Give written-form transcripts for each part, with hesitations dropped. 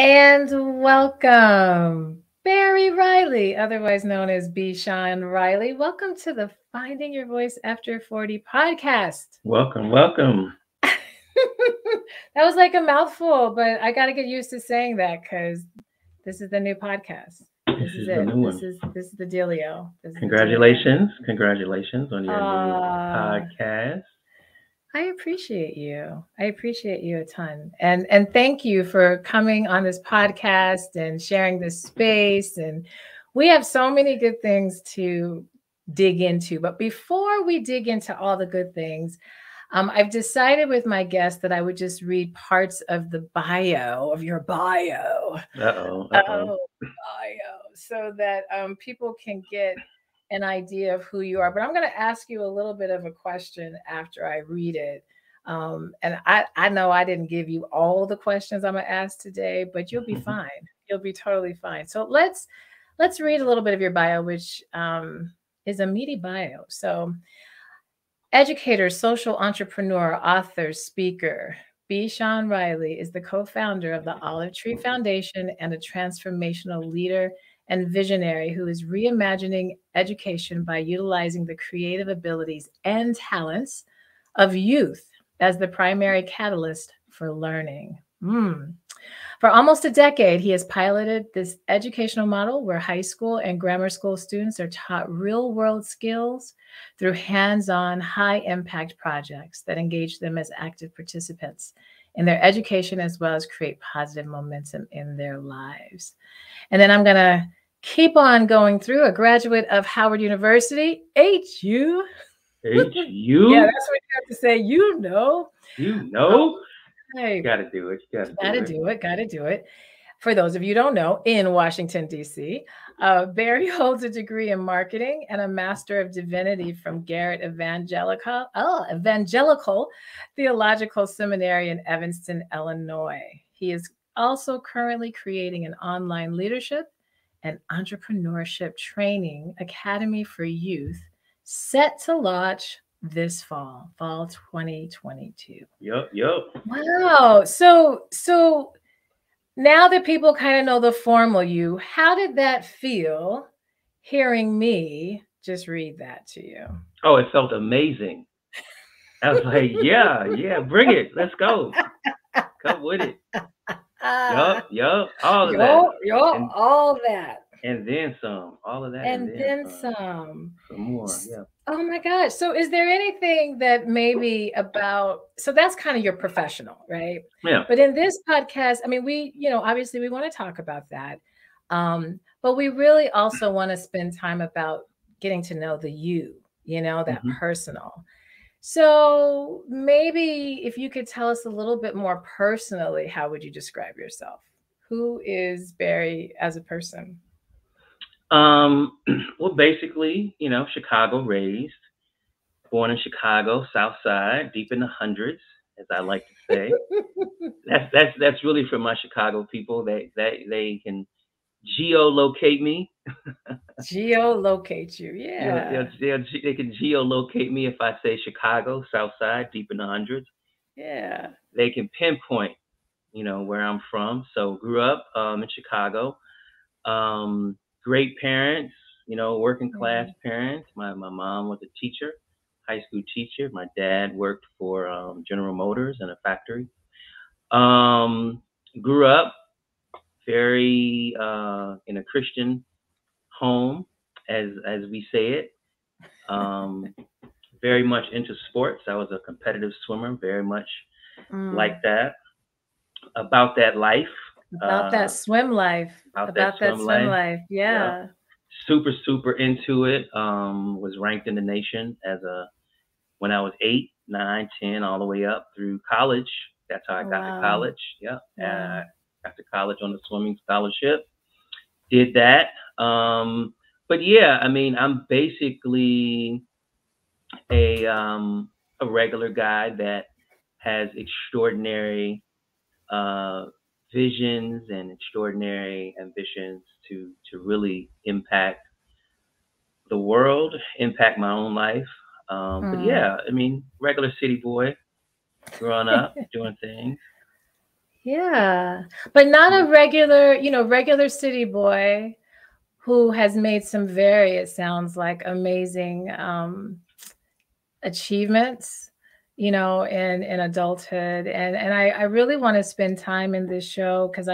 And welcome, Barry Riley, otherwise known as B. Sean Riley. Welcome to the Finding Your Voice After 40 podcast. Welcome, welcome. That was like a mouthful, but I got to get used to saying that because this is the new podcast. This This is is the it. new one. This is the dealio. This is the dealio. Congratulations on your new Uh, podcast. I appreciate you. I appreciate you a ton. And thank you for coming on this podcast and sharing this space. And we have so many good things to dig into. But before we dig into all the good things, I've decided with my guest that I would just read parts of the bio of your bio. Uh-oh, uh-oh. Oh, bio, so that people can get an idea of who you are. But I'm going to ask you a little bit of a question after I read it. And I know I didn't give you all the questions I'm going to ask today, but you'll be fine. You'll be totally fine. So let's read a little bit of your bio, which is a meaty bio. So, educator, social entrepreneur, author, speaker. B. Sean Riley is the co founder of the Olive Tree Foundation and a transformational leader and visionary who is reimagining education by utilizing the creative abilities and talents of youth as the primary catalyst for learning. For almost a decade, he has piloted this educational model where high school and grammar school students are taught real world skills through hands on, high impact projects that engage them as active participants in their education as well as create positive momentum in their lives. And then I'm going to keep on going through. A graduate of Howard University, HU. HU? Yeah, that's what you have to say. You know. You know? Hey, Gotta do it. gotta do it. Gotta do it. For those of you who don't know, in Washington, D.C., Barry holds a degree in marketing and a Master of Divinity from Garrett Evangelical Theological Seminary in Evanston, Illinois. He is also currently creating an online leadership and entrepreneurship training academy for youth set to launch this fall 2022. Yup. Wow. So now that people kind of know the formal you, how did that feel hearing me just read that to you? Oh, it felt amazing. I was like, yeah, bring it. Let's go. Come with it. Yup. All of that. And All that. and then some. All of that and And then then some. some. Some more. Yeah. Oh my gosh. So is there anything that maybe about, so that's kind of your professional, right? Yeah. But in this podcast, I mean, obviously we want to talk about that. But we really also want to spend time about getting to know the you, that Mhm. personal. So maybe if you could tell us a little bit more personally, how would you describe yourself? Who is Barry as a person? Um, well, basically, Chicago raised, born in Chicago, South Side, deep in the hundreds, as I like to say. That's really for my Chicago people. They can geolocate me. Geolocate you. Yeah. They can geolocate me if I say Chicago, South Side, deep in the hundreds. Yeah. They can pinpoint, where I'm from. So grew up in Chicago. Um, Great parents, working class Mm. parents. My mom was a teacher, high school teacher. My dad worked for General Motors in a factory. Um, Grew up very in a Christian home, as we say it. Um, very much into sports. I was a competitive swimmer, very much Mm. like that. About that life, About that uh, swim life. about that About that swim swim life. life. Yeah, Yeah. super into it. Was ranked in the nation as a when I was 8, 9, 10, all the way up through college. That's how I got to Wow. college. Yeah, Wow. got to college on a swimming scholarship. Did that. But yeah, I mean, I'm basically a regular guy that has extraordinary uh, visions and extraordinary ambitions to really impact the world, impact my own life. But Mm. yeah, I mean, regular city boy, growing up, doing things. Yeah. But not a regular, regular city boy who has made some very, it sounds like, amazing achievements, in adulthood. And I really want to spend time in this show because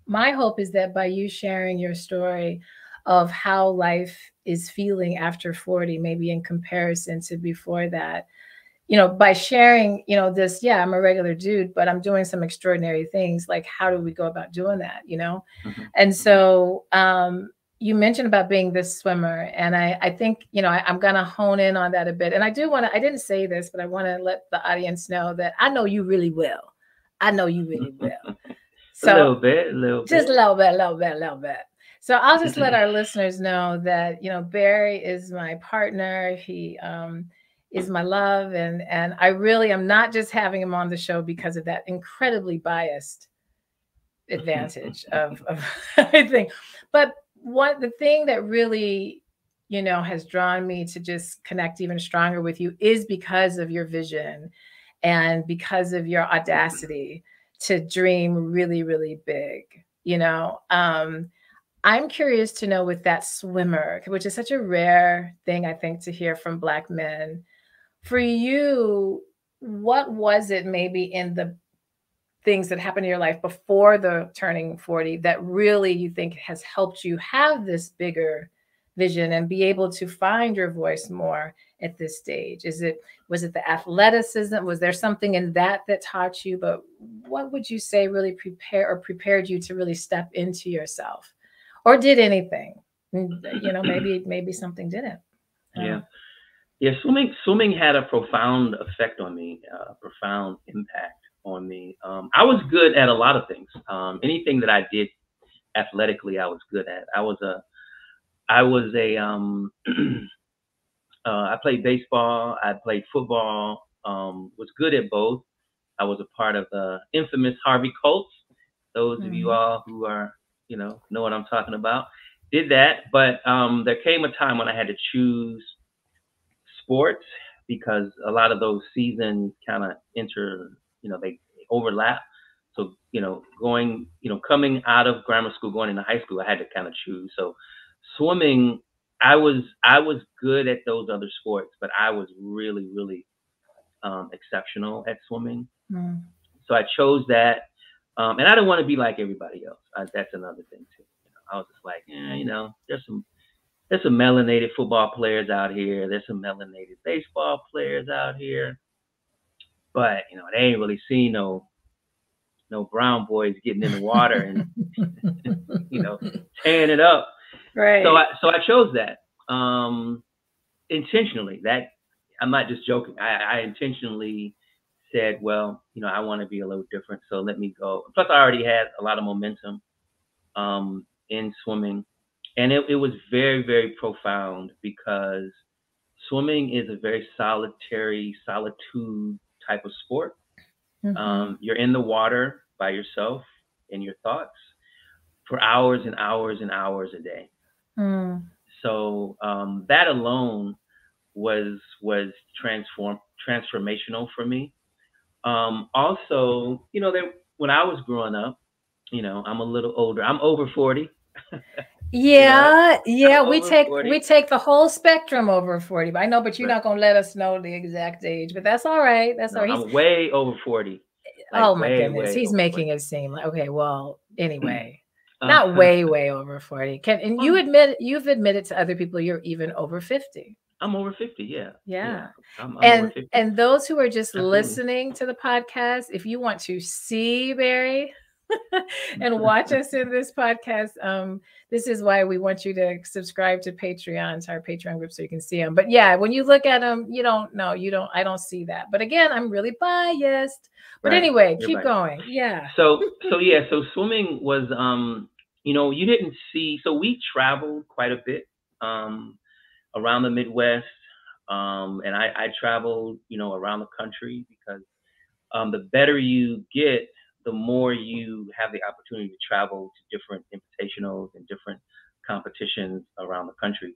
my hope is that by you sharing your story of how life is feeling after 40, maybe in comparison to before that, by sharing, this, yeah, I'm a regular dude, but I'm doing some extraordinary things. Like, how do we go about doing that? And so, you mentioned about being this swimmer, and I think, I'm going to hone in on that a bit. And I didn't say this, but I want to let the audience know that I know you really will. I know you really will. So, a little bit. Just a little bit. So I'll just let our listeners know that, Barry is my partner. He, is my love, and I really am not just having him on the show because of that incredibly biased advantage of everything. But the thing that really, has drawn me to just connect even stronger with you is because of your vision and because of your audacity to dream really, really big. I'm curious to know, with that swimmer, which is such a rare thing, I think, to hear from Black men, for you, what was it maybe in the things that happened in your life before the turning 40 that really you think has helped you have this bigger vision and be able to find your voice more at this stage? Was it the athleticism? Was there something in that taught you? But what would you say really prepared you to really step into yourself? Or did anything? Maybe something didn't. Yeah. Yeah, swimming had a profound effect on me, profound impact on me. I was good at a lot of things. Anything that I did athletically, I was good at. I played baseball, I played football, was good at both. I was a part of the infamous Harvey Colts. Those of you all who are, know what I'm talking about, did that. But there came a time when I had to choose sports because a lot of those seasons kind of they overlap. So, coming out of grammar school, going into high school, I had to kind of choose. So swimming, I was good at those other sports, but I was really, really exceptional at swimming. So I chose that. And I didn't want to be like everybody else. That's another thing too. I was just like, there's some melanated football players out here. There's some melanated baseball players out here. But, they ain't really seen no brown boys getting in the water and, tearing it up. Right. So I chose that intentionally. That I'm not just joking. I intentionally said, well, I want to be a little different. So let me go. Plus, I already had a lot of momentum in swimming. And it was very, very profound because swimming is a very solitude type of sport. You're in the water by yourself in your thoughts for hours and hours and hours a day. So that alone was transformational for me. Also, when I was growing up, I'm a little older. I'm over 40. Yeah, we take the whole spectrum over 40. But I know, but you're not gonna let us know the exact age. But that's all right. That's all right. I'm way over 40. Oh my goodness, he's making it seem like, okay. Well, anyway, not way over 40. You've admitted to other people you're even over 50. I'm over 50. Yeah. I'm and over 50. And those who are just listening to the podcast, if you want to see Barry and watch us in this podcast, this is why we want you to subscribe to our Patreon group, so you can see him. But yeah, when you look at him, I don't see that. But again, I'm really biased. But anyway, keep going. Yeah. So swimming was, you didn't see, so we traveled quite a bit around the Midwest. And I traveled, around the country because the better you get, the more you have the opportunity to travel to different invitationals and different competitions around the country.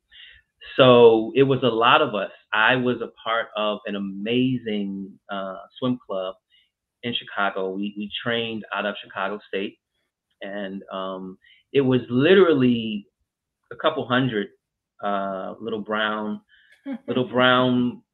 So it was a lot of us. I was a part of an amazing swim club in Chicago. We trained out of Chicago State, and it was literally a couple hundred little brown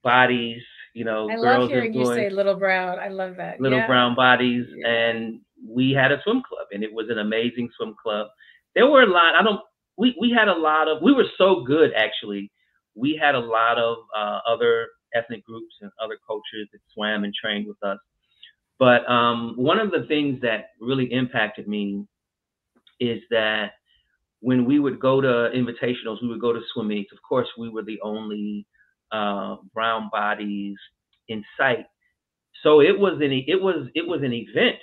bodies, I love girls and hearing you boys, say little brown. I love that. little Yeah. brown bodies, Yeah. and we had a swim club, and it was an amazing swim club. There were a lot. I don't. We had a lot of. We were so good, actually. We had a lot of other ethnic groups and other cultures that swam and trained with us. But one of the things that really impacted me is that when we would go to invitationals, we would go to swim meets. Of course, we were the only brown bodies in sight, so it was an event.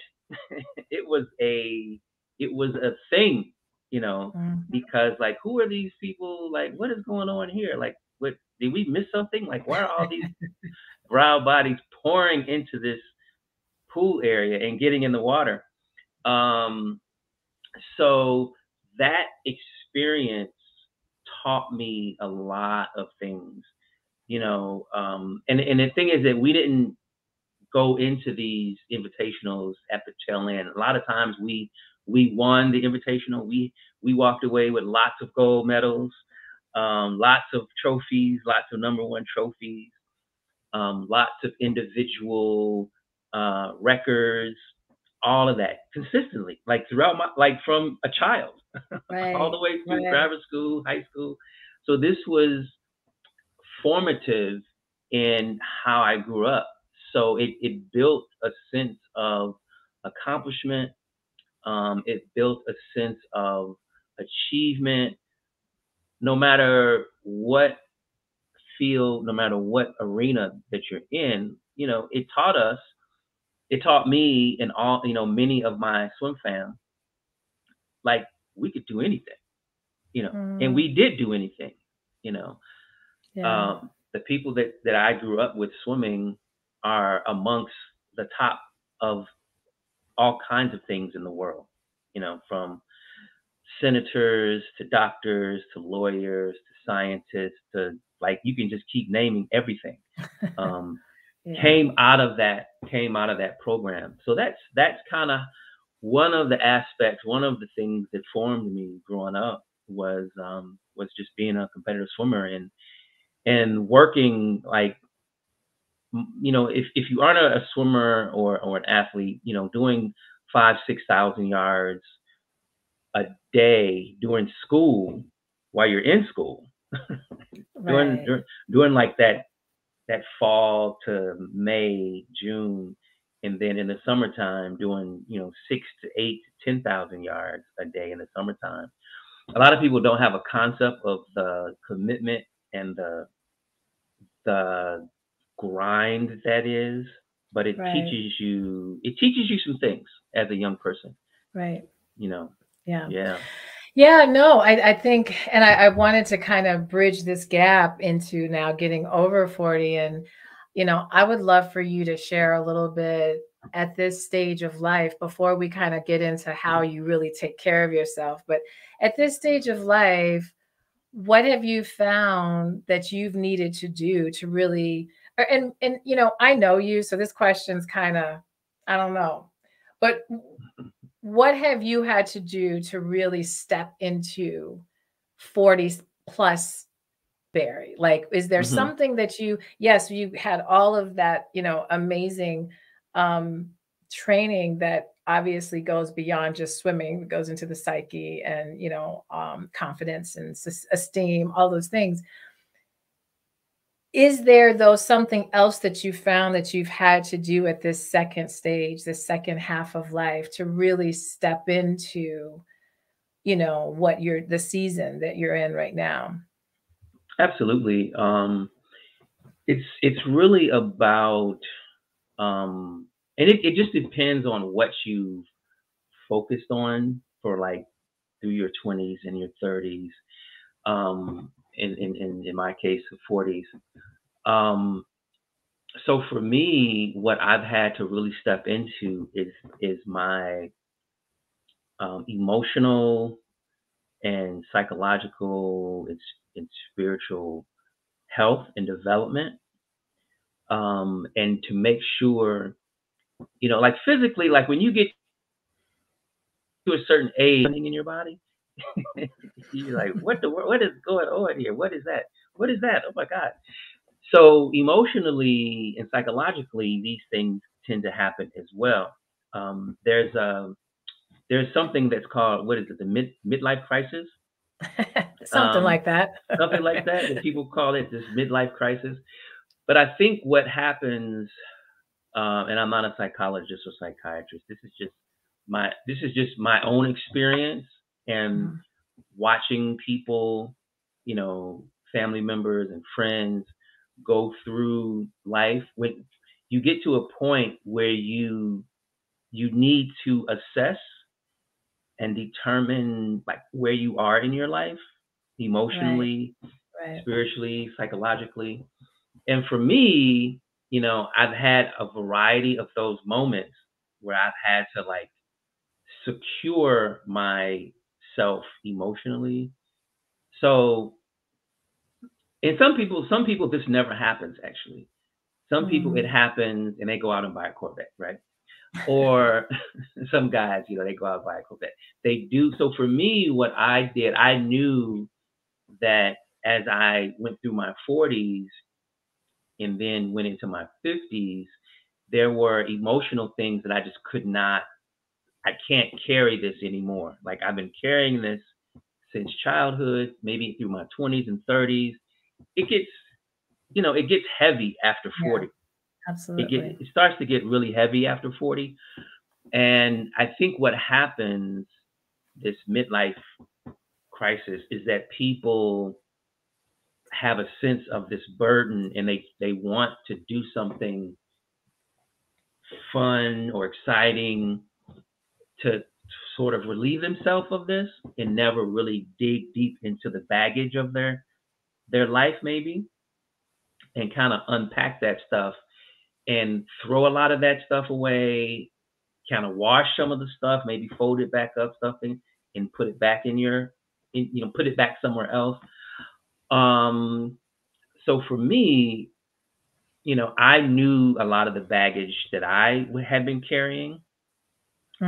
it was a it was a thing, Mhm. because like, who are these people? Like, what is going on here? Like, what did we miss something? Like, why are all these brown bodies pouring into this pool area and getting in the water? Um, so that experience taught me a lot of things, and the thing is that we didn't go into these invitationals at the tail end. A lot of times we won the invitational. We walked away with lots of gold medals, lots of trophies, lots of number one trophies, lots of individual records, all of that consistently, like throughout like from a child all the Right. way through Right. grammar school, high school. So this was formative in how I grew up. So it built a sense of accomplishment. It built a sense of achievement. No matter what field, no matter what arena that you're in, it taught me and all, many of my swim fam, like, we could do anything, and Mm, we did do anything, you know. yeah. The people that I grew up with swimming are amongst the top of all kinds of things in the world, from senators to doctors to lawyers to scientists to, like, you can just keep naming everything. Um, Yeah. came out of that program. So that's kind of one of the aspects, one of the things that formed me growing up was just being a competitive swimmer and working, like, if you aren't a swimmer or an athlete, doing 5,000 to 6,000 yards a day during school, while you're in school, doing Right. doing, doing like that fall to May, June, and then in the summertime doing 6 to 8 to 10,000 yards a day in the summertime. A lot of people don't have a concept of the commitment and the grind that is, but it Right. teaches you some things as a young person, Right. you know. Yeah. Yeah. Yeah, no, I think, and I wanted to kind of bridge this gap into now getting over 40. And, I would love for you to share a little bit at this stage of life before we kind of get into how you really take care of yourself. But at this stage of life, what have you found that you've needed to do to really, and I know you, so this question's kind of, I don't know, but what have you had to do to really step into 40 plus Barry? Like, is there Hmm. something that yes, you had all of that, amazing um, training that obviously goes beyond just swimming, it goes into the psyche and, confidence and esteem, all those things. Is there, though, something else that you found that you've had to do at this second stage, this second half of life to really step into, what you're the season that you're in right now? Absolutely. It's really about, and it just depends on what you've focused on for, like, through your 20s and your 30s, in my case, the 40s. Um, so for me, what I've had to really step into is my emotional and psychological and spiritual health and development, and to make sure You know, like physically, like when you get to a certain age in your body, you're like, what is going on here? What is that? What is that? Oh my God. So emotionally and psychologically, these things tend to happen as well. Um, there's a there's something that's called, what is it, the midlife crisis, Something um, like that. something like that. That people call it this midlife crisis. But I think what happens, and I'm not a psychologist or psychiatrist. This is just my own experience and Mhm. watching people, you know, family members and friends go through life. When you get to a point where you need to assess and determine like where you are in your life, Right, emotionally, right. spiritually, psychologically. And for me, you know, I've had a variety of those moments where I've had to like secure myself emotionally. So, and some people this never happens actually. Some people it Mm. happens and they go out and buy a Corvette, right? Or some guys, you know, they go out and buy a Corvette. They do. So for me, what I did, I knew that as I went through my 40s and then went into my 50s, there were emotional things that I just could not, I can't carry this anymore. Like I've been carrying this since childhood, maybe through my 20s and 30s. It gets, you know, it gets heavy after Yeah, 40. absolutely. It starts to get really heavy after 40. And I think what happens, this midlife crisis, is that people have a sense of this burden and they want to do something fun or exciting to sort of relieve themselves of this and never really dig deep into the baggage of their life maybe, and kind of unpack that stuff and throw a lot of that stuff away, kind of wash some of the stuff, maybe fold it back up something and put it back in you know, put it back somewhere else. Um, so for me, you know, I knew a lot of the baggage that I had been carrying.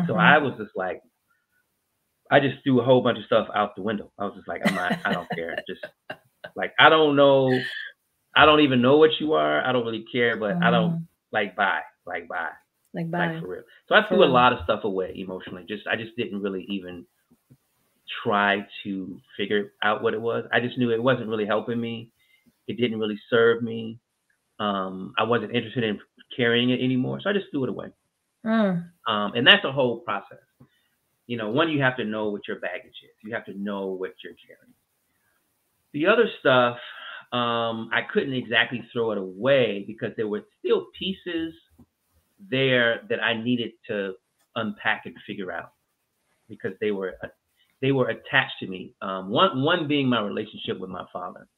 So I Mhm. was just like, I just threw a whole bunch of stuff out the window. I was just like, I don't care. Just like, I don't know. I don't even know what you are. I don't really care, but I don't Mm. like bye, bye, Like, like bye. for real. So I For threw a real. lot of stuff away emotionally. I just didn't really even try to figure out what it was. I just knew it wasn't really helping me. It didn't really serve me. I wasn't interested in carrying it anymore, so I just threw it away. Mm. And that's a whole process. You know, one, you have to know what your baggage is. You have to know what you're carrying. The other stuff, I couldn't exactly throw it away because there were still pieces there that I needed to unpack and figure out because they were attached to me. One being my relationship with my father,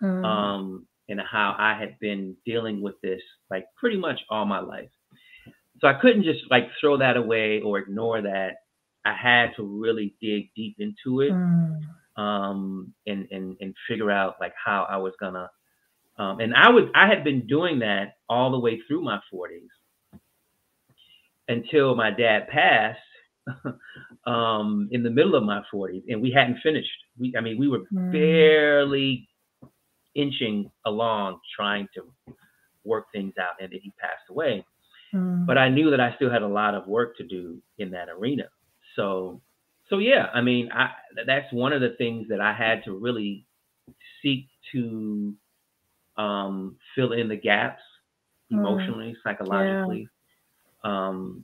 Mm. and how I had been dealing with this like pretty much all my life. So I couldn't just like throw that away or ignore that. I had to really dig deep into it, Mm. and figure out like how I was gonna. And I had been doing that all the way through my 40s until my dad passed in the middle of my 40s, and we hadn't finished. I mean, we were Mm. barely inching along trying to work things out, and then he passed away. But Mm. I knew that I still had a lot of work to do in that arena. So, so yeah, I mean, that's one of the things that I had to really seek to fill in the gaps Mm. emotionally, Yeah. psychologically, um,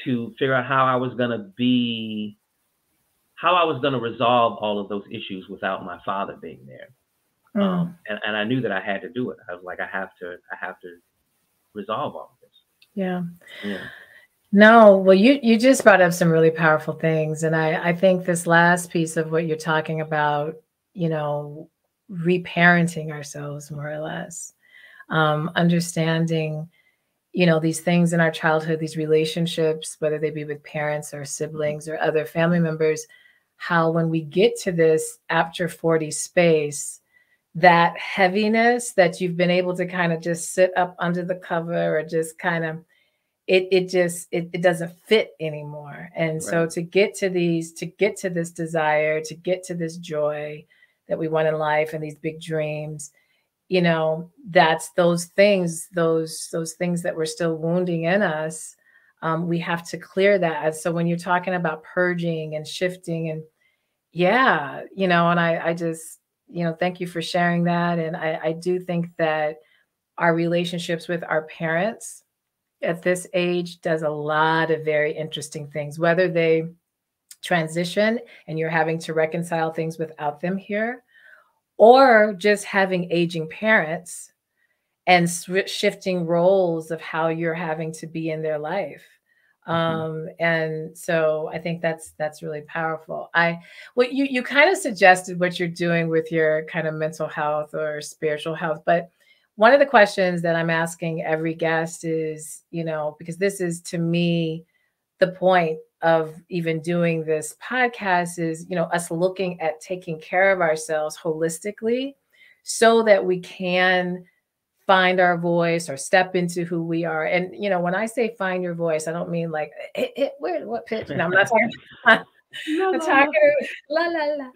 to figure out how I was gonna be, how I was gonna resolve all of those issues without my father being there. Mm. And I knew that I had to do it. I was like, I have to resolve all of this. Yeah. Yeah. No, well, you just brought up some really powerful things, and I think this last piece of what you're talking about, you know, reparenting ourselves more or less, understanding, you know, these things in our childhood, these relationships, whether they be with parents or siblings or other family members, how when we get to this after 40 space, that heaviness that you've been able to kind of just sit up under the cover or just kind of it doesn't fit anymore. And so Right. to get to this desire, to get to this joy that we want in life and these big dreams, that's those things, those things that we're still wounding in us. We have to clear that. And so when you're talking about purging and shifting, and yeah, and I just, thank you for sharing that. And I do think that our relationships with our parents at this age does a lot of very interesting things, whether they transition and you're having to reconcile things without them here, or just having aging parents and shifting roles of how you're having to be in their life. And so I think that's really powerful. What you kind of suggested what you're doing with your kind of mental health or spiritual health, but one of the questions that I'm asking every guest is, because this is to me the point of even doing this podcast is, us looking at taking care of ourselves holistically so that we can find our voice or step into who we are. And when I say find your voice, I don't mean like what pitch. No, I'm not talking. La, I'm la, la. talking la la la.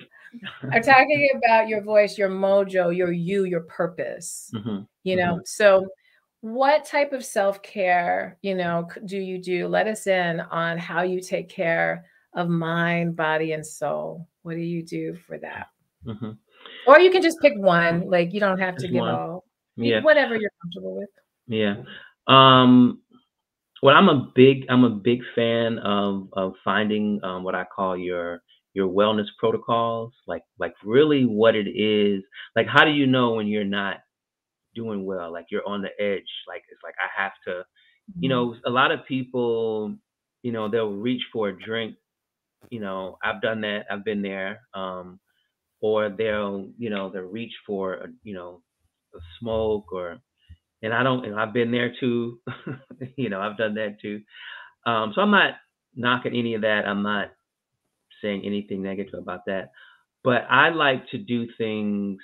I'm talking about your voice, your mojo, your purpose. So what type of self-care, do you do? Let us in on how you take care of mind, body, and soul. What do you do for that? Or you can just pick one. Like you don't have to Just give one. all. Yeah. Whatever you're comfortable with. Yeah. Well, I'm a big fan of finding what I call your wellness protocols, like really what it is. Like, how do you know when you're not doing well? Like you're on the edge. Like it's like I have to. A lot of people, they'll reach for a drink. I've done that. I've been there. Or they'll reach for a smoke, or and I don't, and I've been there too. I've done that too. So I'm not knocking any of that. I'm not saying anything negative about that. But I like to do things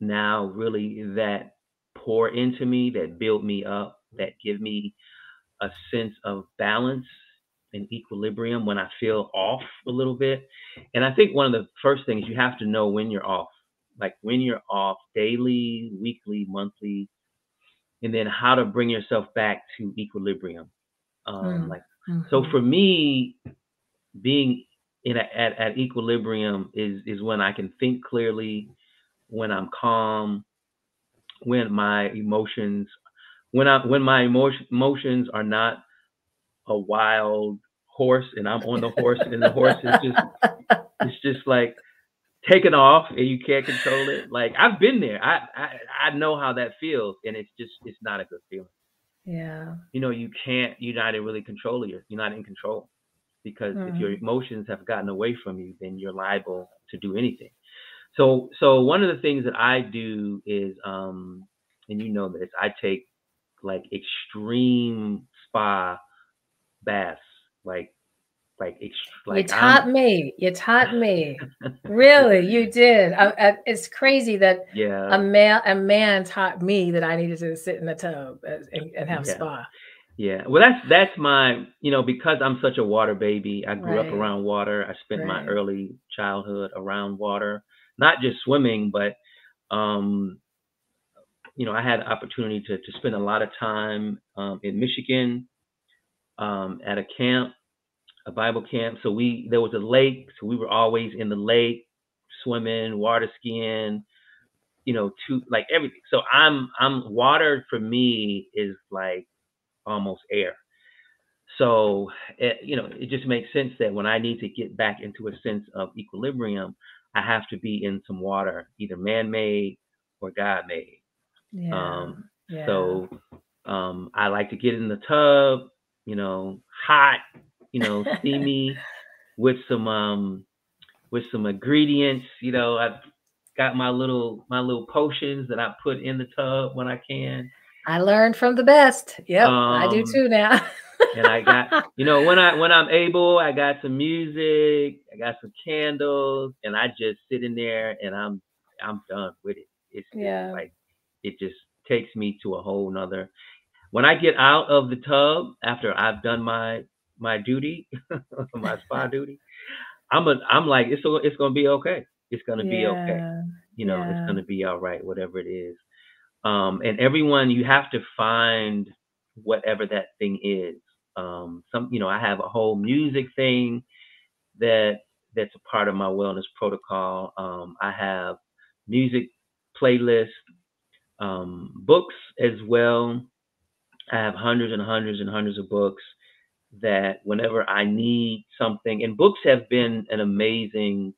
now really that pour into me, that build me up, that give me a sense of balance and equilibrium when I feel off a little bit. And I think one of the first things you have to know when you're off, like when you're off daily, weekly, monthly, and then how to bring yourself back to equilibrium. So for me, being at equilibrium is when I can think clearly, when I'm calm, when my emotions when my emotions are not a wild horse and I'm on the horse and the horse is just it's just like taking off and you can't control it. Like I've been there. I know how that feels, and it's not a good feeling. Yeah. You're not in really control of you're not in control, because if your emotions have gotten away from you, then you're liable to do anything. So one of the things that I do is and this, I take like extreme spa baths, like You like taught I'm me. You taught me. Really, you did. It's crazy that yeah, a man taught me that I needed to sit in the tub and have yeah. spa. Yeah, well, that's my, because I'm such a water baby. I grew up Right. around water. I spent my Right. early childhood around water, not just swimming, but um, I had the opportunity to spend a lot of time in Michigan at a camp, a Bible camp. So there was a lake, so we were always in the lake, swimming, water skiing, to like everything. So I'm water for me is like almost air. So, it just makes sense that when I need to get back into a sense of equilibrium, I have to be in some water, either man-made or God-made. Yeah. Um, Yeah. so I like to get in the tub, hot, steamy, with some ingredients. I've got my little potions that I put in the tub when I can. I learned from the best. Yep, I do Um, too now. And I got, when I'm able, I got some music, I got some candles, and I just sit in there and I'm done with it. It's Yeah. like it just takes me to a whole nother. when I get out of the tub after I've done my duty, my spa duty, I'm like it's gonna be okay. It's gonna be okay. Yeah. It's Yeah. gonna be all right, whatever it is. And everyone, you have to find whatever that thing is. I have a whole music thing that's a part of my wellness protocol. I have music playlists, books as well. I have hundreds and hundreds and hundreds of books that whenever I need something, and books have been an amazing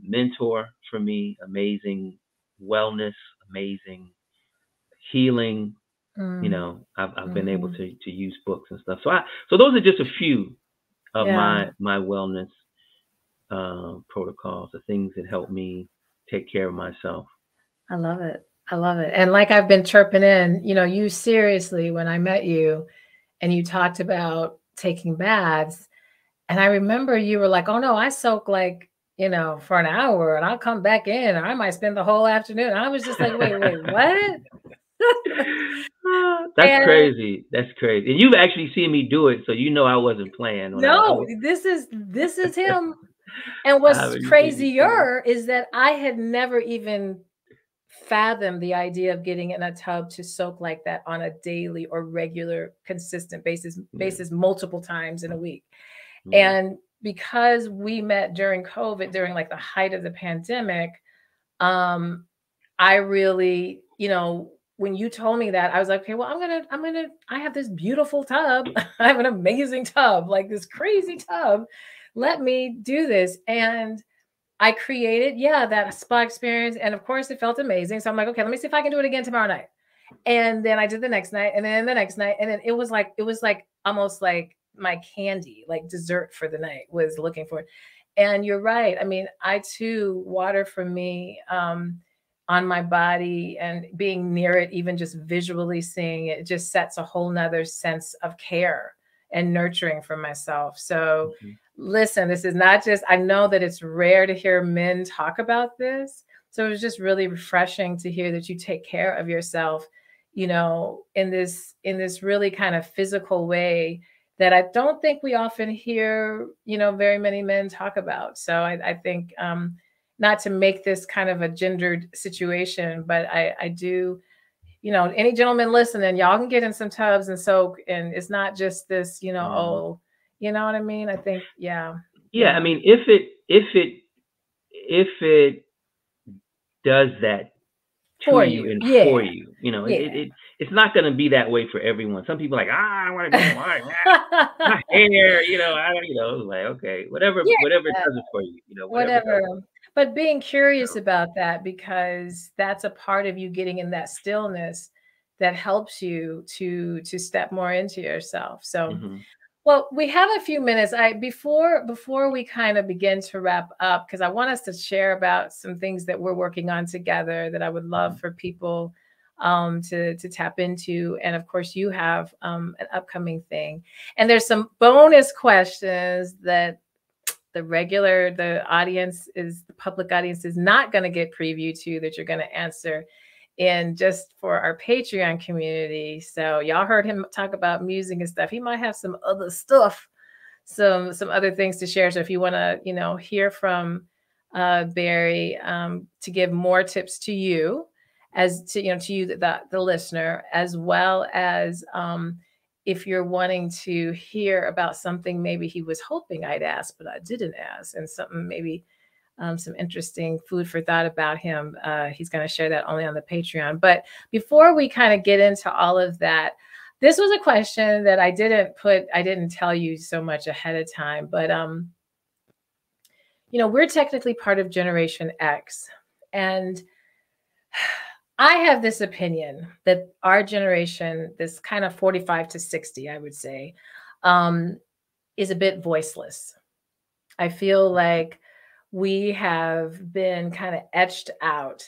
mentor for me, amazing wellness, amazing healing. Mm. I've been able Hmm. to use books and stuff. So those are just a few of Yeah. my wellness protocols, the things that help me take care of myself. I love it. I love it. And like I've been chirping in, you seriously, when I met you and you talked about taking baths, and I remember you were like, oh no, I soak like, for an hour and I'll come back in, or I might spend the whole afternoon. And I was just like, wait, what? That's And crazy. That's crazy. And you've actually seen me do it, so I wasn't playing when I no, was. this is him. And I what's haven't seen me do it. crazier is that I had never even fathom the idea of getting in a tub to soak like that on a daily or regular consistent Yeah. multiple times in a week. Yeah. And because we met during COVID, during like the height of the pandemic, um I really, when you told me that, I was like, okay, well, I have this beautiful tub. I have an amazing tub, like this crazy tub. Let me do this. And I created, yeah, that spa experience. And of course, it felt amazing. So I'm like, okay, let me see if I can do it again tomorrow night. And then I did the next night, and then the next night. And then it was like almost like my candy, like dessert for the night was looking for it. And you're right. I mean, I too, water for me, on my body and being near it, even just visually seeing it, just sets a whole nother sense of care and nurturing for myself. So Mhm. listen, this is not just, I know that it's rare to hear men talk about this. So it was just really refreshing to hear that you take care of yourself, in this really kind of physical way that I don't think we often hear, very many men talk about. So I think, not to make this kind of a gendered situation, but I do, any gentleman listening, y'all can get in some tubs and soak, and it's not just this, Yeah. you know what I mean? I think, yeah, Yeah. I yeah, mean, if it does that to for you you, and for yeah, you, yeah. it's not going to be that way for everyone. Some people are like, I want to go in the water. My hair, like, okay, whatever it Yeah, does it for you, whatever does whatever. it. But being curious about that, because that's a part of you getting in that stillness that helps you to step more into yourself. So, Hmm. well, we have a few minutes. Before we kind of begin to wrap up, because I want us to share about some things that we're working on together that I would love Hmm. for people, to tap into. And of course, you have, an upcoming thing, and there's some bonus questions that the public audience is not going to get preview to, that you're going to answer in just for our Patreon community. So y'all heard him talk about music and stuff. He might have some other stuff, some other things to share. So if you want to, hear from, Barry, to give more tips to you, as to to you, the listener, as well as, if you're wanting to hear about something maybe he was hoping I'd ask but I didn't ask, and something maybe, some interesting food for thought about him. He's going to share that only on the Patreon. But before we kind of get into all of that, this was a question that I didn't tell you so much ahead of time, but, we're technically part of Generation X. And I have this opinion that our generation, this kind of 45 to 60, I would say, um, is a bit voiceless. I feel like we have been kind of etched out,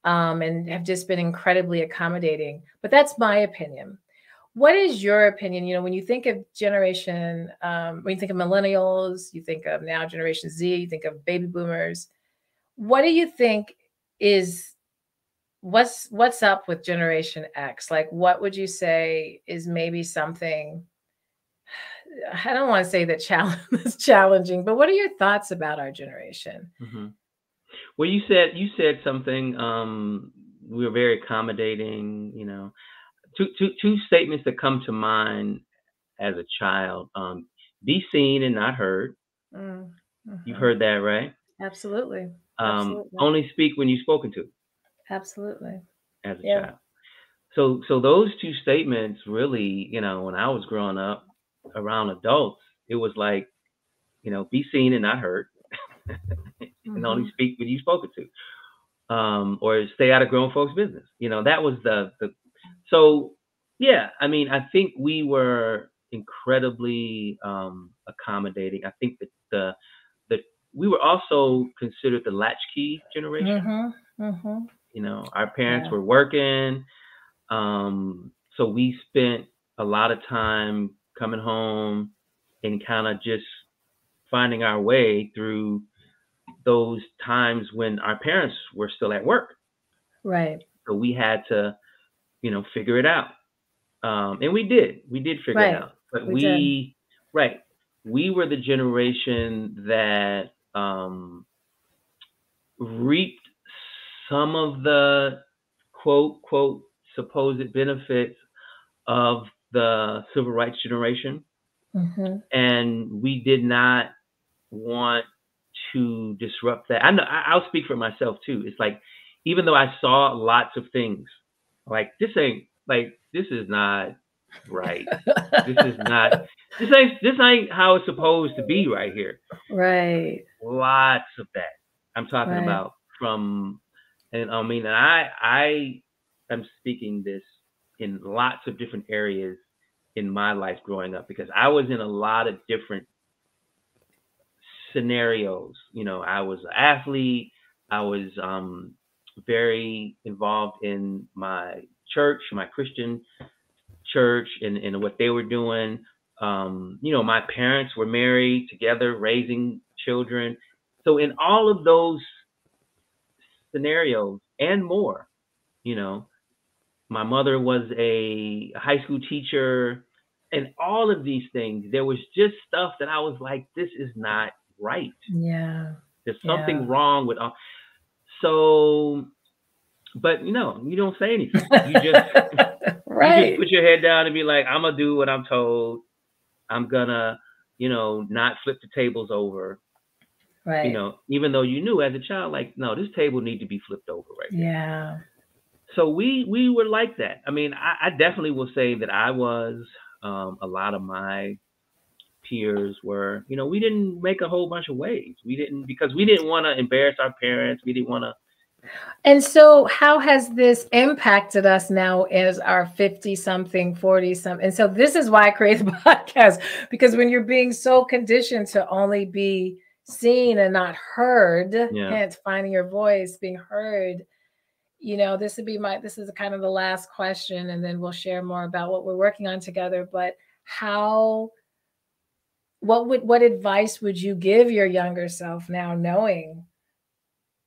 and have just been incredibly accommodating. But that's my opinion. What is your opinion? When you think of generation, when you think of millennials, you think of now Generation Z, you think of baby boomers. What do you think is what's up with Generation X? Like, what would you say is maybe something, I don't want to say that challenge is challenging, but what are your thoughts about our generation? Mm-hmm. Well, you said something. We were very accommodating. Two statements that come to mind as a child. Be seen and not heard. You've Mm-hmm. heard that, right? Absolutely. Absolutely. Only speak when you're spoken to Absolutely. as a Yeah. child. So those two statements really, when I was growing up around adults, it was like, be seen and not heard, and only Mm-hmm. speak when you're spoken to, or stay out of grown folks' business. That was the. So yeah, I mean, I think we were incredibly accommodating. I think that the we were also considered the latchkey generation. Mm-hmm. Mm-hmm. Our parents Yeah. were working. So we spent a lot of time coming home and kind of just finding our way through those times when our parents were still at work. Right. So we had to, figure it out. And we did. We did figure it Right. out. But We did. right, we were the generation that reaped some of the quote supposed benefits of the civil rights generation, Mm-hmm. and we did not want to disrupt that. I'll speak for myself too. It's like, even though I saw lots of things, like this is not right. This ain't how it's supposed to be right here. Right. Lots of that. I'm talking Right. about from, and I mean, and I am speaking this in lots of different areas in my life growing up, because I was in a lot of different scenarios. I was an athlete. I was very involved in my church, my Christian church, and what they were doing. My parents were married together, raising children. So in all of those scenarios and more, you know, my mother was a high school teacher, and all of these things, there was just stuff that I was like, this is not right. Yeah. There's Yeah. something wrong with all. So, but you don't say anything. You just you just Right. put your head down and be like, I'm gonna do what I'm told. I'm gonna, not flip the tables over. Right. Even though you knew as a child, like, no, this table need to be flipped over right here. Yeah. So we were like that. I mean, I definitely will say that I was. A lot of my peers were. We didn't make a whole bunch of waves. We didn't, because we didn't want to embarrass our parents. We didn't want to. And so how has this impacted us now as our 50 something, 40 something? And so this is why I created the podcast, because when you're being so conditioned to only be seen and not heard, Yeah. hence finding your voice, being heard, this is kind of the last question, and then we'll share more about what we're working on together. But what advice would you give your younger self now, knowing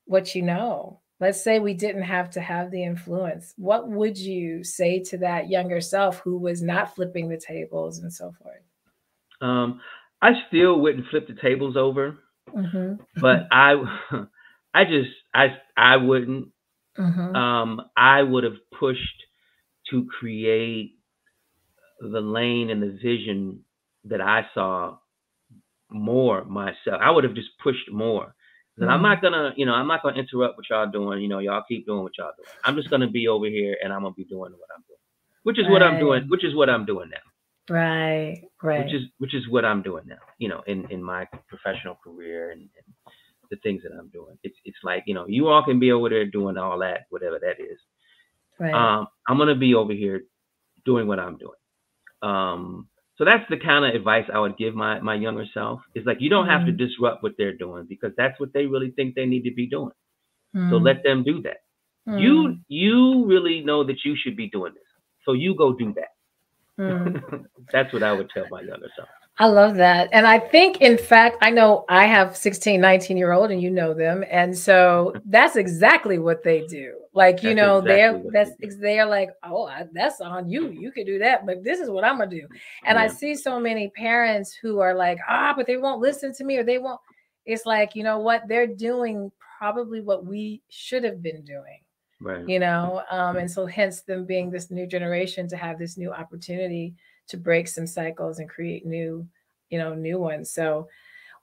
what you know? Let's say we didn't have to have the influence. What would you say to that younger self who was not flipping the tables and so forth? I still wouldn't flip the tables over, Mm-hmm. but I wouldn't. Mm-hmm. I would have pushed to create the lane and the vision that I saw more myself. I would have just pushed more. Then I'm not gonna, interrupt what y'all doing. Y'all keep doing what y'all doing. I'm just gonna be over here, and I'm gonna be doing what I'm doing, which is what I'm doing. Which is what I'm doing now. Right. Right. Which is what I'm doing now. In my professional career and the things that I'm doing. It's like, you all can be over there doing all that, whatever that is. Right. I'm gonna be over here doing what I'm doing. So that's the kind of advice I would give my younger self. Is like, you don't have to disrupt what they're doing, because that's what they really think they need to be doing. So let them do that. You really know that you should be doing this, so you go do that. That's what I would tell my younger self. I love that. And I think, in fact, I know I have 16, 19-year-old, and you know them. And so that's exactly what they do. Like, That's exactly what they do. they're like, oh, that's on you. You could do that, but this is what I'm gonna do. And I Yeah. see so many parents who are like, but they won't listen to me, or they won't. It's like, you know what? They're doing probably what we should have been doing, Right. and so hence them being this new generation to have this new opportunity to break some cycles and create new ones. So,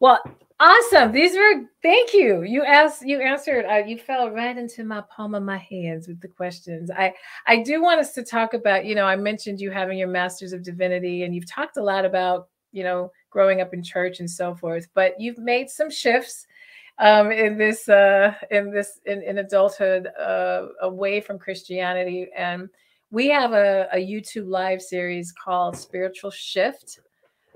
well, awesome. Thank you. You answered, you fell right into my palm of my hands with the questions. I do want us to talk about, I mentioned you having your Master's of Divinity, and you've talked a lot about, growing up in church and so forth, but you've made some shifts in adulthood, away from Christianity. And we have a YouTube live series called Spiritual Shift.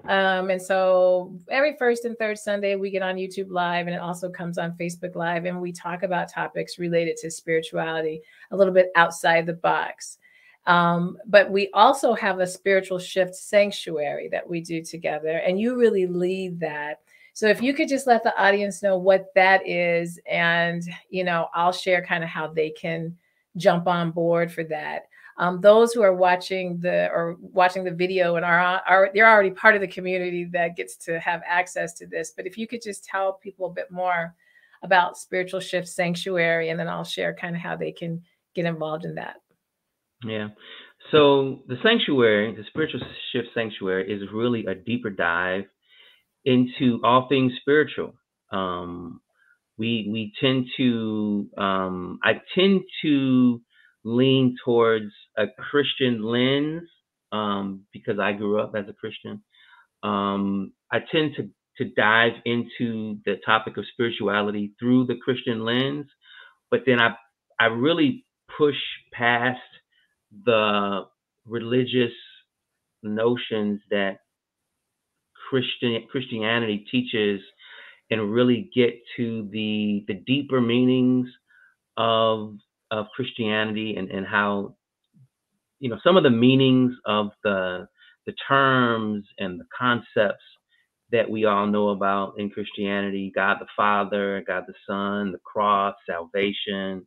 And so every first and third Sunday, we get on YouTube Live, and it also comes on Facebook Live. And we talk about topics related to spirituality, a little bit outside the box. But we also have a spiritual shift sanctuary that we do together. And you really lead that. So if you could just let the audience know what that is, and, I'll share kind of how they can jump on board for that. Those who are watching the video and they're already part of the community that gets to have access to this. But if you could just tell people a bit more about Spiritual Shift Sanctuary, and then I'll share kind of how they can get involved in that. Yeah. So the Spiritual Shift Sanctuary, is really a deeper dive into all things spiritual. We tend to, I tend to lean towards a Christian lens, because I grew up as a Christian. I tend to dive into the topic of spirituality through the Christian lens, but then I really push past the religious notions that Christianity teaches, and really get to the deeper meanings of Christianity, and how, some of the meanings of the terms and the concepts that we all know about in Christianity: God the Father, God the Son, the cross, salvation,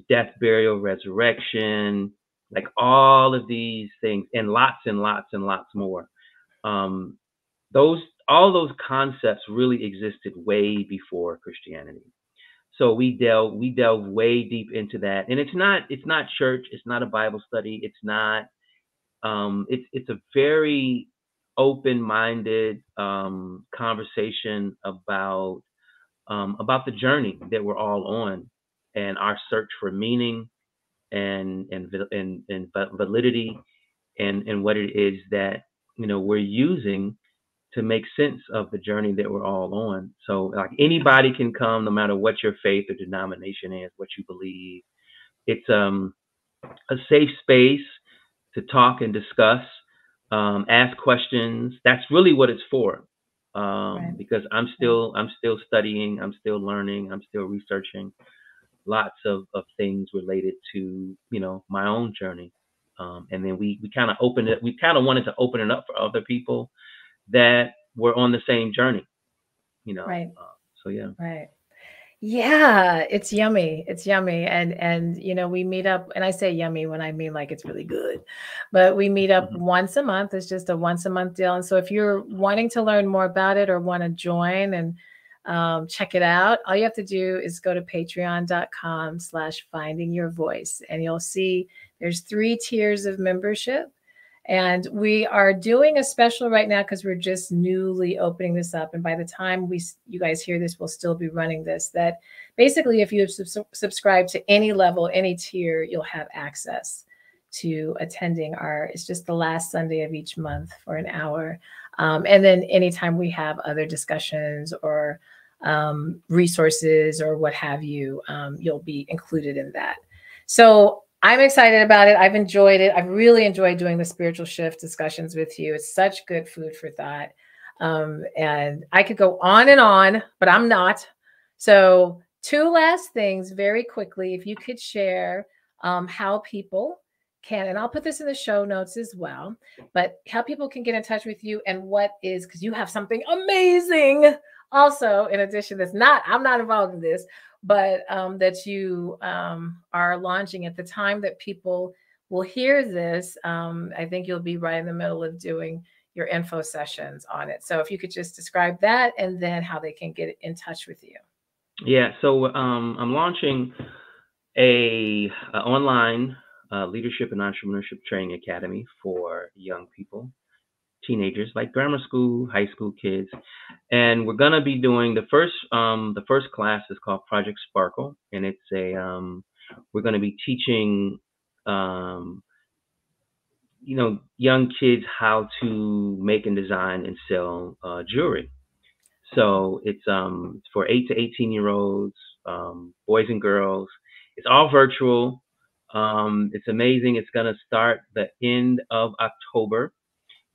death, burial, resurrection, like all of these things, and lots and lots and lots more. All those concepts really existed way before Christianity. So we delve way deep into that, and it's not church, it's not a Bible study, it's not. It's a very open-minded conversation about the journey that we're all on, and our search for meaning and validity, and what it is that we're using to make sense of the journey that we're all on. So, like, anybody can come, no matter what your faith or denomination is, what you believe. It's a safe space to talk and discuss, ask questions. That's really what it's for. Right. Because I'm still studying, I'm still learning, I'm still researching lots of things related to my own journey. And then we kind of wanted to open it up for other people that were on the same journey. Right. So yeah. Right. Yeah, it's yummy. It's yummy. And we meet up, and I say yummy when I mean like it's really good. But we meet up once a month. It's just a once a month deal. And so if you're wanting to learn more about it, or want to join and check it out, all you have to do is go to patreon.com/findingyourvoice, and you'll see there's 3 tiers of membership. And we are doing a special right now because we're just newly opening this up. And by the time you guys hear this, we'll still be running this. That basically, if you subscribe to any level, any tier, you'll have access to attending it's just the last Sunday of each month for an hour. And then anytime we have other discussions or resources or what have you, you'll be included in that. So I'm excited about it. I've enjoyed it. I've really enjoyed doing the spiritual shift discussions with you. It's such good food for thought. And I could go on and on, but I'm not. So 2 last things very quickly. If you could share how people can, and I'll put this in the show notes as well, but how people can get in touch with you, and because you have something amazing also, in addition, I'm not involved in this, but that you are launching at the time that people will hear this. I think you'll be right in the middle of doing your info sessions on it. So if you could just describe that and then how they can get in touch with you. Yeah, so I'm launching a online leadership and entrepreneurship training academy for young people, teenagers, like grammar school, high school kids, and we're gonna be doing the first class is called Project Sparkle, and it's we're gonna be teaching um, young kids how to make and design and sell jewelry. So it's for 8 to 18-year-olds, boys and girls. It's all virtual. It's amazing. It's gonna start the end of October.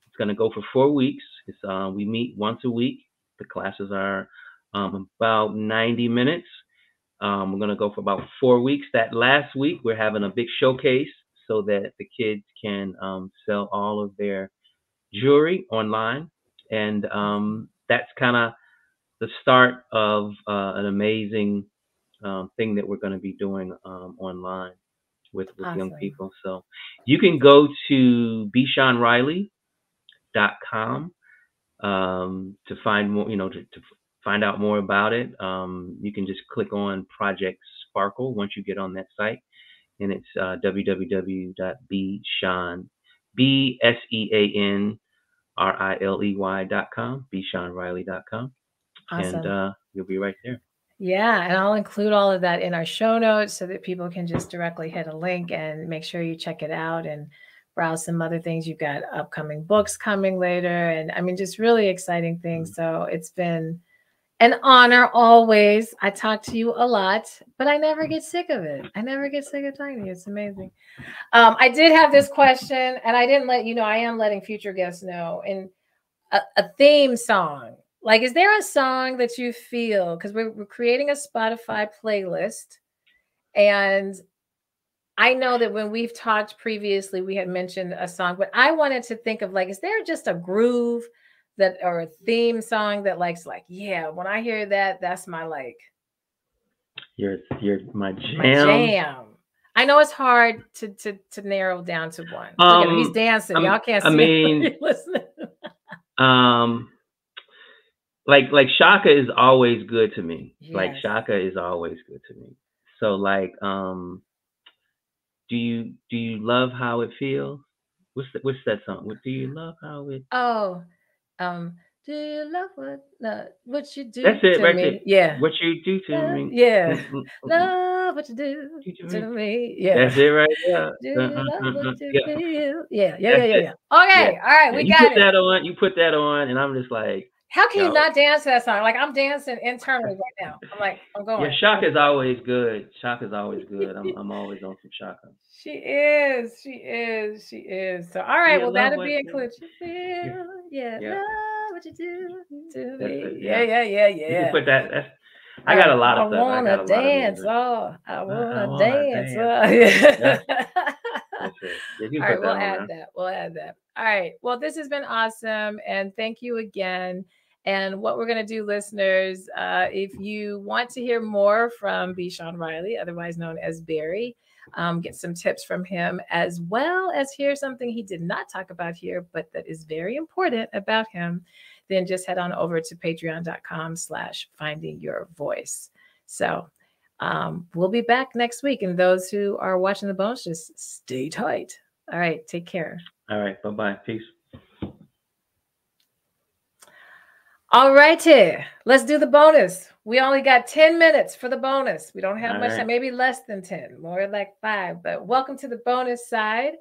It's gonna go for 4 weeks. We meet once a week. The classes are about 90 minutes. We're gonna go for about 4 weeks. That last week, we're having a big showcase so that the kids can sell all of their jewelry online, and that's kind of the start of an amazing thing that we're going to be doing online with young Awesome. people. So you can go to bshawnriley.com to find more, to find out more about it. You can just click on Project Sparkle once you get on that site, and it's www.bshawnriley.com, bshawnriley.com, and Awesome. you'll be right there. Yeah, and I'll include all of that in our show notes so that people can just directly hit a link and make sure you check it out and browse some other things. You've got upcoming books coming later, and I mean, just really exciting things. So it's been an honor always. I talk to you a lot, but I never get sick of it. I never get sick of talking to you. It's amazing. I did have this question, and I didn't let you know. I am letting future guests know. And a theme song. Like, is there a song that you feel, because we're creating a Spotify playlist, and I know that when we've talked previously, we had mentioned a song, but I wanted to think of, like, is there just a groove that, or a theme song that yeah, when I hear that, that's my You're my my jam. jam. I know it's hard to narrow down to one. Look at him, he's dancing. Y'all can't see him listening. Like Shaka is always good to me. Yes. Like Shaka is always good to me. So like do you love how it feels? What's that song? What do you love how it? Oh, do you love what you do That's it to right me? there. Yeah. What you do to me. Yeah. Love what you do to me. Yeah. That's it right there. Do you love what you Yeah. feel? Yeah. That's it. Okay. Yeah. All right. Yeah, We you got put it. that on. You put that on, and I'm just like, How can yo. you not dance to that song? Like, I'm dancing internally right now. I'm like, I'm going. Yeah, Shaka's always good. Shaka's always good. I'm always on some Shaka. She is. She is. She is. So, all right. Yeah, Well, love that'll what be you included. yeah. Yeah. Yeah. Love what you do to That's me. it. Yeah. You can put that. I All got right. a lot I of stuff. I got wanna a lot of dance. music. Oh, I I wanna wanna dance. dance. Oh, yeah. That's it. Yeah, you All can right, put we'll that on add there. that. We'll add that. All right. Well, this has been awesome, and thank you again. And what we're going to do, listeners, if you want to hear more from B. Sean Riley, otherwise known as Barry, get some tips from him, as well as hear something he did not talk about here, but that is very important about him, then just head on over to patreon.com/findingyourvoice. So we'll be back next week. And those who are watching the bonus, just stay tight. All right. Take care. All right. Bye-bye. Peace. All righty. Let's do the bonus. We only got 10 minutes for the bonus. We don't have much time, maybe less than 10, more like 5. But welcome to the bonus side.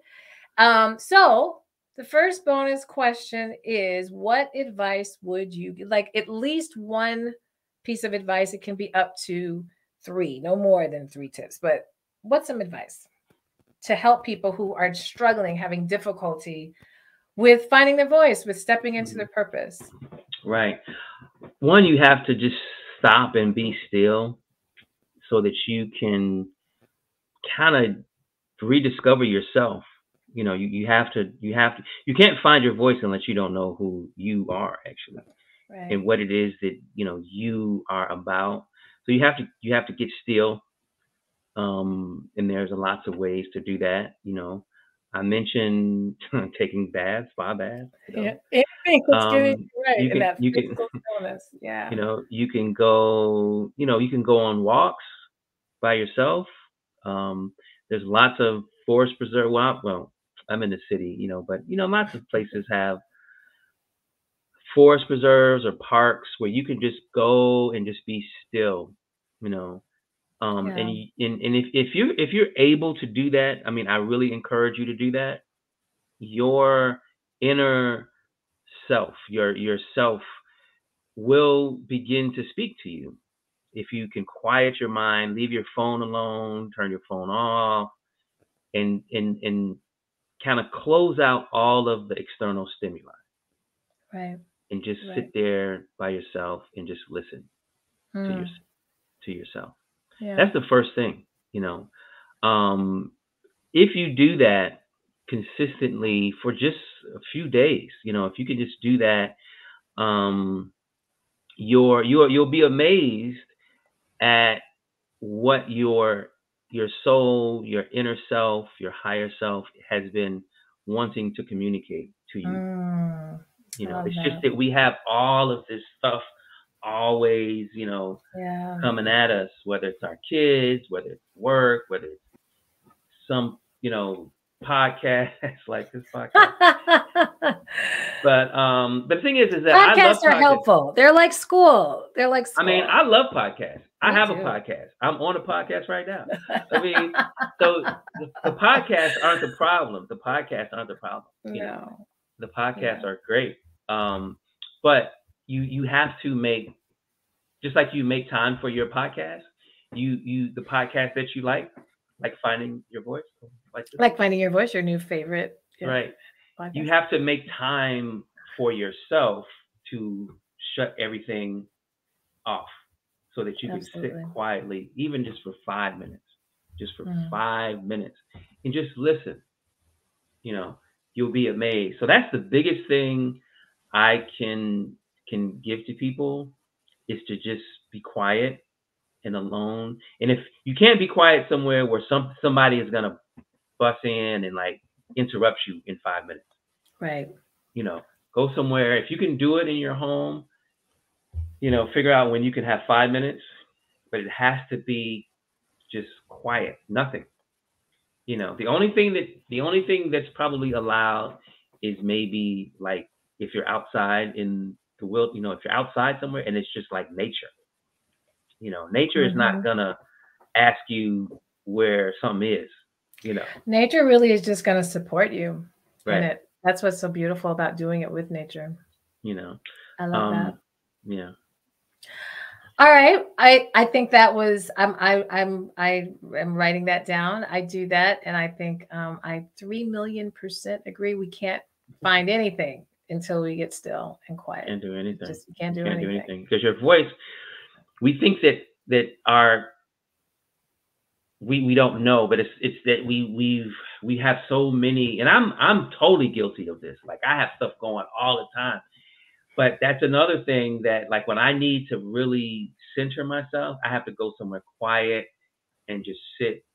So the first bonus question is, what advice would you give? Like, at least one piece of advice. It can be up to 3, no more than 3 tips. But what's some advice to help people who are struggling, having difficulty with finding their voice, with stepping into their purpose? Right. One, you have to just stop and be still so that you can kind of rediscover yourself. You know, you can't find your voice unless you don't know who you are, actually. Right. and what it is that you are about. So you have to get still. And there's lots of ways to do that. I mentioned taking baths, spa baths. Yeah. Anything that's getting you right You in can that you can physical stillness. Yeah. you can go on walks by yourself. There's lots of forest preserve. Well, I'm in the city, but lots of places have forest preserves or parks where you can just go and just be still. You know, Yeah. and if you're able to do that, I mean, I really encourage you to do that. Your inner self, your self will begin to speak to you. If you can quiet your mind, leave your phone alone, turn your phone off, and kind of close out all of the external stimuli, Right. and just Right. sit there by yourself and just listen to your Mm. to yourself. Yeah. That's the first thing, you know. Um, if you do that consistently for just a few days, if you can just do that, um, you'll be amazed at what your soul, your inner self, your higher self has been wanting to communicate to you. Mm. I love It's just that. that we have all of this stuff always, Yeah. coming at us, whether it's our kids, whether it's work, whether it's some, podcast like this podcast. But the thing is that I love Podcasts are podcasts. helpful. They're like school. They're like I mean, school. I love podcasts. I Me have a too. podcast. I'm on a podcast right now. I mean, so the podcasts aren't the problem. The podcasts aren't the problem. No. The Yeah. podcasts are great. But you have to make, just like you make time for your podcast. The podcast that you like finding your voice, like this Like one, finding your voice, your new favorite. Yeah. right? You Podcast. have to make time for yourself to shut everything off so that you can sit Absolutely. quietly, even just for 5 minutes, just for Mm. 5 minutes, and just listen. You know, you'll be amazed. So that's the biggest thing I can give to people, is to just be quiet and alone. And if you can't be quiet somewhere where somebody is gonna bust in and like interrupt you in 5 minutes, Right. you know, go somewhere. If you can do it in your home, figure out when you can have 5 minutes, but it has to be just quiet, nothing. The only thing that's probably allowed is maybe like if you're outside in the wild, if you're outside somewhere and it's just like nature. Nature is not Hmm. gonna ask you where something is. Nature really is just going to support you in Right? it. That's what's so beautiful about doing it with nature. You know. I love that. Um. Yeah. All right. I think that was I am writing that down. I do that, and I think I 3,000,000% agree. We can't find anything until we get still and quiet. Can't do anything. Just can't You do can't do anything. anything because your voice. We think that our we don't know, but it's that we have so many, and I'm totally guilty of this. Like, I have stuff going all the time, but that's another thing that, like, when I need to really center myself, I have to go somewhere quiet and just sit,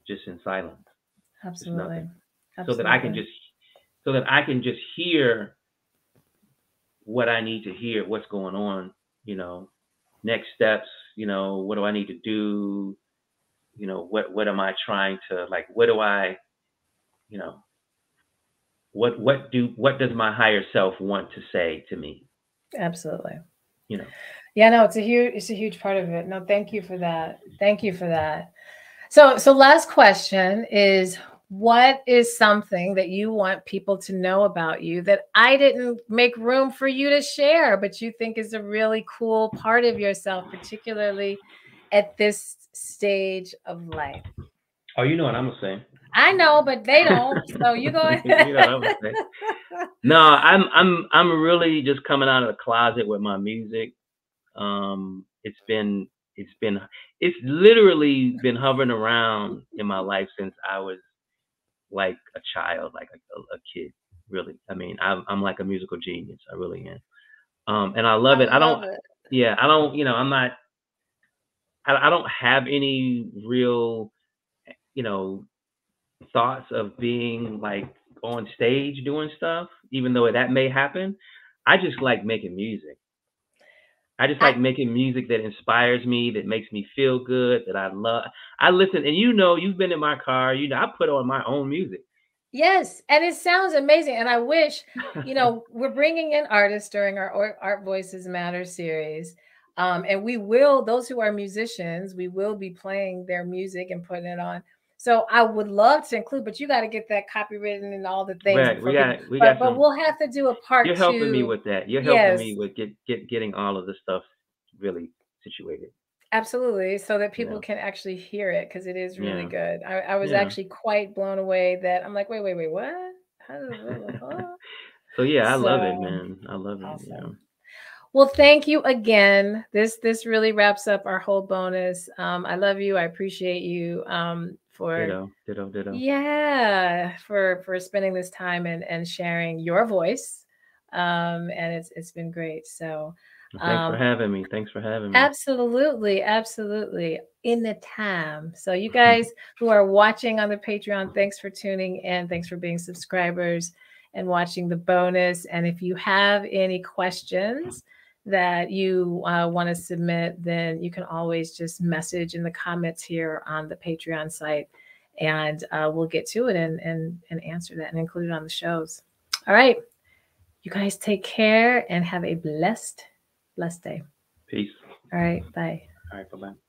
just in silence, just Absolutely. nothing, so that I can Absolutely. just hear what I need to hear, what's going on, next steps, what do I need to do, what am I trying to, like, what do I, you know what does my higher self want to say to me? Absolutely. You know. Yeah, no, it's a huge part of it. No, thank you for that. Thank you for that. So last question is, what is something that you want people to know about you that I didn't make room for you to share, but you think is a really cool part of yourself, particularly at this stage of life? Oh, you know what I'm gonna say. I know, but they don't. So you go You know what I'm ahead. gonna say. No, I'm really just coming out of the closet with my music. It's been it's been it's literally been hovering around in my life since I was like a child, like a kid. Really, I mean, I'm like a musical genius. I really am. And I love I it. I love don't, it. yeah, I don't, I'm not, I don't have any real, you know, thoughts of being like on stage doing stuff, even though that may happen. I just like making music. I just I, like making music that inspires me, that makes me feel good, that I love. I listen, and you've been in my car. I put on my own music. yes, and it sounds amazing. And I wish, we're bringing in artists during our Art Voices Matter series. And we will, those who are musicians, we will be playing their music and putting it on. So I would love to include, but you got to get that copywritten and all the things Right, before people. we But got but some. we'll have to do a part You're helping me two. with that. You're helping Yes, me with getting all of the stuff really situated. absolutely, so that people Yeah, can actually hear it because it is really yeah, good. I was yeah. actually quite blown away that I'm like, wait, what? How huh? So yeah, I love it, So man. I love it. Yeah. awesome. Well, thank you again. This really wraps up our whole bonus. I love you. I appreciate you for Ditto, ditto, ditto. yeah for spending this time and sharing your voice. And it's been great. So Thanks for um, having me. Thanks for having me. absolutely, absolutely. In the time. So, you guys who are watching on the Patreon, thanks for tuning in. Thanks for being subscribers and watching the bonus. And if you have any questions that you want to submit, then you can always just message in the comments here on the Patreon site, and we'll get to it and answer that and include it on the shows. All right. You guys take care and have a blessed day. Peace. All right. Bye. All right. Bye bye.